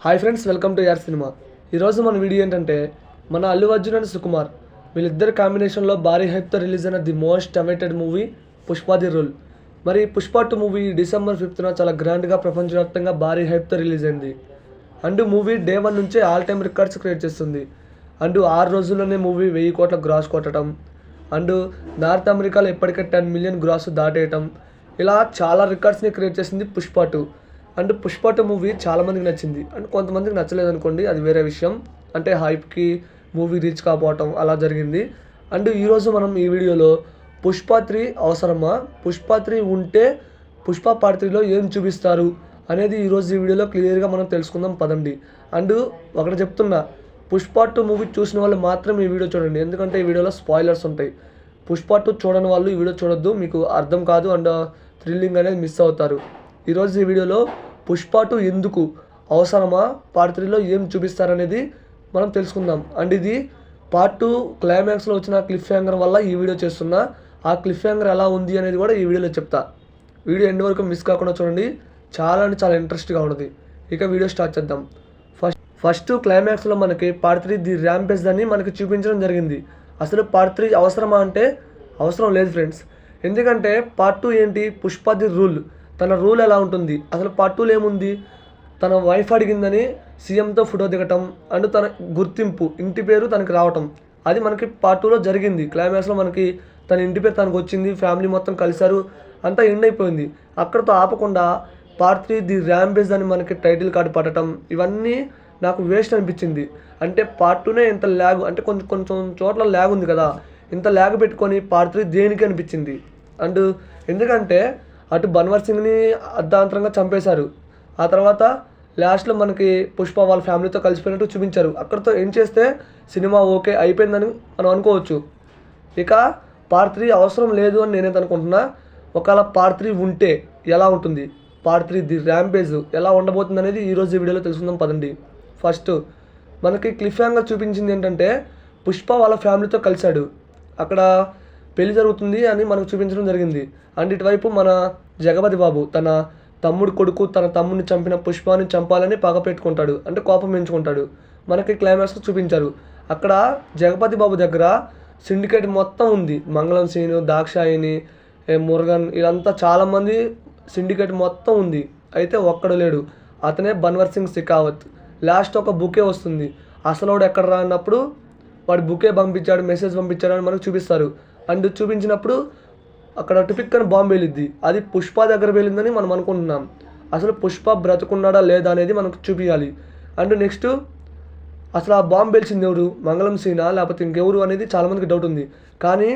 Hi friends, welcome to యార్ cinema. ఈరోజు మన వీడియో ఏంటంటే మన అల్లు అర్జున్ అండ్ సుకుమార్ వీళ్ళిద్దరు కాంబినేషన్లో భారీ హైప్తో రిలీజ్ అయిన the most awaited movie Pushpa the rule. మరి పుష్ప 2 మూవీ December 5th చాలా గ్రాండ్గా ప్రపంచవ్యాప్తంగా భారీ హైప్తో రిలీజ్ అయింది. అండ్ మూవీ డే 1 నుంచే ఆల్ టైమ్ రికార్డ్స్ క్రియేట్ చేస్తుంది. అండ్ 6 రోజుల్లోనే మూవీ 1000 కోట్ల గ్రాస్ కొట్టడం, అండ్ నార్త్ అమెరికాలో ఇప్పటికే 10 మిలియన్ గ్రాస్ దాటేయటం, ఇలా చాలా రికార్డ్స్ని క్రియేట్ చేసింది పుష్ప 2. అండ్ పుష్ప 2 మూవీ చాలామందికి నచ్చింది, అండ్ కొంతమందికి నచ్చలేదు అనుకోండి, అది వేరే విషయం. అంటే హైప్కి మూవీ రీచ్ కాకపోవటం అలా జరిగింది. అండ్ ఈరోజు మనం ఈ వీడియోలో పుష్ప 3 అవసరమా, పుష్ప 3 ఉంటే పుష్ప పార్ట్ 3లో ఏం చూపిస్తారు అనేది ఈరోజు ఈ వీడియోలో క్లియర్గా మనం తెలుసుకుందాం పదండి. అండ్ ఒకటి చెప్తున్నా, పుష్ప 2 మూవీ చూసిన వాళ్ళు మాత్రం ఈ వీడియో చూడండి, ఎందుకంటే ఈ వీడియోలో స్పాయిలర్స్ ఉంటాయి. పుష్ప 2 చూడని వాళ్ళు ఈ వీడియో చూడొద్దు, మీకు అర్థం కాదు అండ్ థ్రిల్లింగ్ అనేది మిస్ అవుతారు. ఈరోజు ఈ వీడియోలో పుష్ప 2 ఎందుకు అవసరమా, పార్ట్ 3లో ఏం చూపిస్తారనేది మనం తెలుసుకుందాం. అండ్ ఇది పార్ట్ 2 క్లైమాక్స్లో వచ్చిన క్లిఫ్ హ్యాంగర్ వల్ల ఈ వీడియో చేస్తున్నా. ఆ క్లిఫ్ హ్యాంగర్ ఎలా ఉంది అనేది కూడా ఈ వీడియోలో చెప్తా. వీడియో ఎండ్ వరకు మిస్ కాకుండా చూడండి, చాలా అంటే చాలా ఇంట్రెస్ట్గా ఉంటుంది. ఇక వీడియో స్టార్ట్ చేద్దాం. ఫస్ట్ క్లైమాక్స్లో మనకి పార్ట్ 3 ది ర్యాంపేజ్ అని మనకి చూపించడం జరిగింది. అసలు పార్ట్ 3 అవసరమా అంటే అవసరం లేదు ఫ్రెండ్స్. ఎందుకంటే పార్ట్ 2 ఏంటి, పుష్ప ది రూల్. తన రూల్ ఎలా ఉంటుంది, అసలు పార్ట్ 2లో ఏముంది, తన వైఫ్ అడిగిందని సీఎంతో ఫోటో దిగటం, అండ్ తన గుర్తింపు ఇంటి పేరు తనకి రావటం, అది మనకి పార్ట్ 2లో జరిగింది. క్లైమాక్స్లో మనకి తన ఇంటి పేరు తనకు వచ్చింది, ఫ్యామిలీ మొత్తం కలిశారు, అంతా ఎండ్ అయిపోయింది. అక్కడితో ఆపకుండా పార్ట్ 3 ది ర్యాంపేజ్ అని మనకి టైటిల్ కార్డు పట్టడం, ఇవన్నీ నాకు వేస్ట్ అనిపించింది. అంటే పార్ట్ 2నే ఇంత ల్యాగ్, అంటే కొంచెం చోట్ల ల్యాగ్ ఉంది కదా, ఇంత ల్యాగ్ పెట్టుకొని పార్ట్ 3 దేనికి అనిపించింది. అండ్ ఎందుకంటే అటు బన్వర్ సింగ్ని అర్ధాంతరంగా చంపేశారు, ఆ తర్వాత లాస్ట్లో మనకి పుష్ప వాళ్ళ ఫ్యామిలీతో కలిసిపోయినట్టు చూపించారు. అక్కడితో ఏం చేస్తే సినిమా ఓకే అయిపోయిందని మనం అనుకోవచ్చు. ఇక పార్ట్ 3 అవసరం లేదు అని నేనైతే అనుకుంటున్నా. ఒకవేళ పార్ట్ 3 ఉంటే ఎలా ఉంటుంది, పార్ట్ 3 ది ర్యాంపేజ్ ఎలా ఉండబోతుంది అనేది ఈరోజు ఈ వీడియోలో తెలుసుకుందాం పదండి. ఫస్ట్ మనకి క్లిఫ్ హ్యాంగర్ చూపించింది ఏంటంటే పుష్ప వాళ్ళ ఫ్యామిలీతో కలిశాడు, అక్కడ పెళ్లి జరుగుతుంది అని మనకు చూపించడం జరిగింది. అండ్ ఇటువైపు మన జగపతి బాబు తన తమ్ముడు కొడుకు తన తమ్ముడిని చంపిన పుష్పాన్ని చంపాలని పగ పెట్టుకుంటాడు, అంటే కోపం పెంచుకుంటాడు. మనకి క్లైమాక్స్లో చూపించారు. అక్కడ జగపతి బాబు దగ్గర సిండికేట్ మొత్తం ఉంది, మంగళం సీను, దాక్షాయిని, మురుగన్, ఇదంతా చాలామంది సిండికేట్ మొత్తం ఉంది. అయితే ఒక్కడు లేడు, అతనే బన్వర్ సింగ్ షెకావత్. లాస్ట్ ఒక బుకే వస్తుంది, అసలు వాడు ఎక్కడ రా అన్నప్పుడు వాడు బుకే పంపించాడు, మెసేజ్ పంపించాడు అని మనకు చూపిస్తారు. అండ్ చూపించినప్పుడు అక్కడ టిపిక్ అని బాంబు వెళ్ళిద్ది, అది పుష్ప దగ్గర వెళ్ళిందని మనం అనుకుంటున్నాం. అసలు పుష్ప బ్రతుకున్నాడా లేదా అనేది మనకు చూపించాలి. అండ్ నెక్స్ట్ అసలు ఆ బాంబు పేల్చింది ఎవరు, మంగళం సీనా లేకపోతే ఇంకెవరు అనేది చాలామందికి డౌట్ ఉంది. కానీ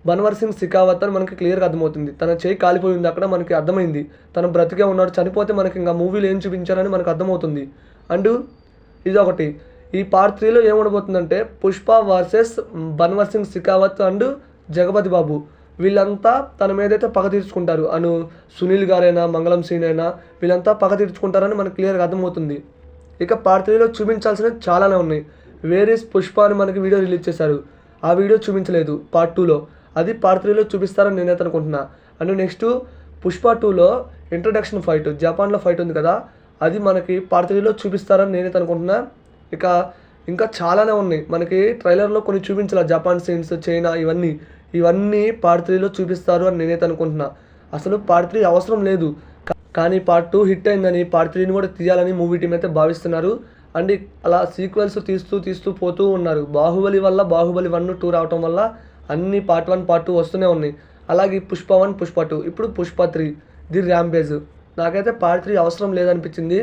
బన్వర్ సింగ్ షెకావత్ అని మనకి క్లియర్గా అర్థమవుతుంది. తన చేయి కాలిపోయింది, అక్కడ మనకి అర్థమైంది తను బ్రతికే ఉన్నాడు, చనిపోతే మనకి ఇంకా మూవీలో ఏం చూపించారని మనకు అర్థమవుతుంది. అండ్ ఇదొకటి. ఈ పార్ట్ 3లో ఏముండబోతుందంటే పుష్ప వర్సెస్ బన్వర్ సింగ్ షెకావత్ అండ్ జగపతి బాబు, వీళ్ళంతా తన మీదైతే పగ తీర్చుకుంటారు. అను సునీల్ గారైనా మంగళం సీన్ అయినా వీళ్ళంతా పగ తీర్చుకుంటారని మనకు క్లియర్గా అర్థమవుతుంది. ఇక పార్ట్ 3లో చూపించాల్సినవి చాలానే ఉన్నాయి. వేరీస్ పుష్ప అని మనకి వీడియో రిలీజ్ చేశారు, ఆ వీడియో చూపించలేదు పార్ట్ 2లో, అది పార్ట్ 3లో చూపిస్తారని నేనైతే అనుకుంటున్నా. అండ్ నెక్స్ట్ పుష్ప 2లో ఇంట్రడక్షన్ ఫైట్, జపాన్లో ఫైట్ ఉంది కదా, అది మనకి పార్ట్ 3లో చూపిస్తారని నేనైతే అనుకుంటున్నా. ఇక ఇంకా చాలానే ఉన్నాయి, మనకి ట్రైలర్లో కొన్ని చూపించాల, జపాన్ సీన్స్, చైనా, ఇవన్నీ పార్ట్ 3లో చూపిస్తారు అని నేనైతే అనుకుంటున్నా. అసలు పార్ట్ 3 అవసరం లేదు, కానీ పార్ట్ 2 హిట్ అయిందని పార్ట్ 3ని కూడా తీయాలని మూవీ టీం అయితే భావిస్తున్నారు. అండ్ అలా సీక్వెల్స్ తీస్తూ పోతూ ఉన్నారు. బాహుబలి వల్ల బాహుబలి 1, 2 రావటం వల్ల అన్ని పార్ట్ 1, పార్ట్ 2 వస్తూనే ఉన్నాయి. అలాగే పుష్ప 1, పుష్ప 2, ఇప్పుడు పుష్ప 3 ది ర్యాంపేజ్. నాకైతే పార్ట్ 3 అవసరం లేదనిపించింది.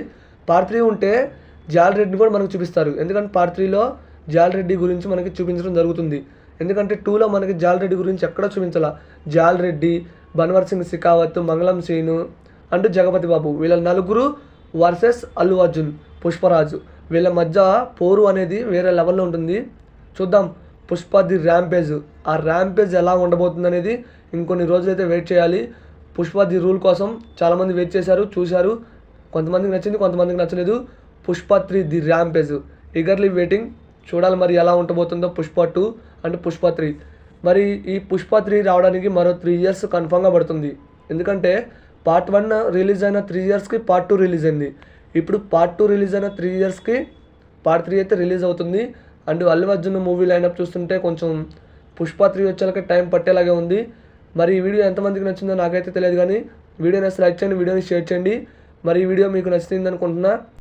పార్ట్ 3 ఉంటే జాల్ రెడ్డిని కూడా మనకు చూపిస్తారు, ఎందుకంటే పార్ట్ 3లో జాల్ రెడ్డి గురించి మనకి చూపించడం జరుగుతుంది. ఎందుకంటే 2లో మనకి జాల్ రెడ్డి గురించి ఎక్కడ చూపించాల. జాల్ రెడ్డి, బన్వర్ సింగ్ షెకావత్, మంగళం సీను అండ్ జగపతి బాబు, వీళ్ళ నలుగురు వర్సెస్ అల్లు అర్జున్, పుష్పరాజు, వీళ్ళ మధ్య పోరు అనేది వేరే లెవెల్లో ఉంటుంది. చూద్దాం పుష్ప ది ర్యాంపేజ్, ఆ ర్యాంపేజ్ ఎలా ఉండబోతుంది అనేది ఇంకొన్ని రోజులైతే వెయిట్ చేయాలి. పుష్ప ది రూల్ కోసం చాలామంది వెయిట్ చేశారు, చూశారు, కొంతమందికి నచ్చింది, కొంతమందికి నచ్చలేదు. Pushpa 3 the rampage, eagerly waiting, చూడాలి మరి ఎలా ఉండబోతుందో పుష్ప 2 అండ్ పుష్ప 3. మరి ఈ పుష్ప 3 రావడానికి మరో 3 years కన్ఫామ్గా పడుతుంది, ఎందుకంటే పార్ట్ 1 రిలీజ్ అయిన 3 yearsకి పార్ట్ 2 రిలీజ్ అయింది. ఇప్పుడు పార్ట్ 2 రిలీజ్ అయిన 3 ఇయర్స్కి పార్ట్ 3 అయితే రిలీజ్ అవుతుంది. And Allu Arjun movie lineup చూస్తుంటే కొంచెం పుష్ప 3 వచ్చేలాగా టైం పట్టేలాగే ఉంది. మరి ఈ వీడియో ఎంతమందికి నచ్చిందో నాకైతే తెలియదు, కానీ వీడియో నచ్చితే లైక్ చేయండి, వీడియోని షేర్ చేయండి. మరి ఈ వీడియో మీకు నచ్చింది అనుకుంటున్నా.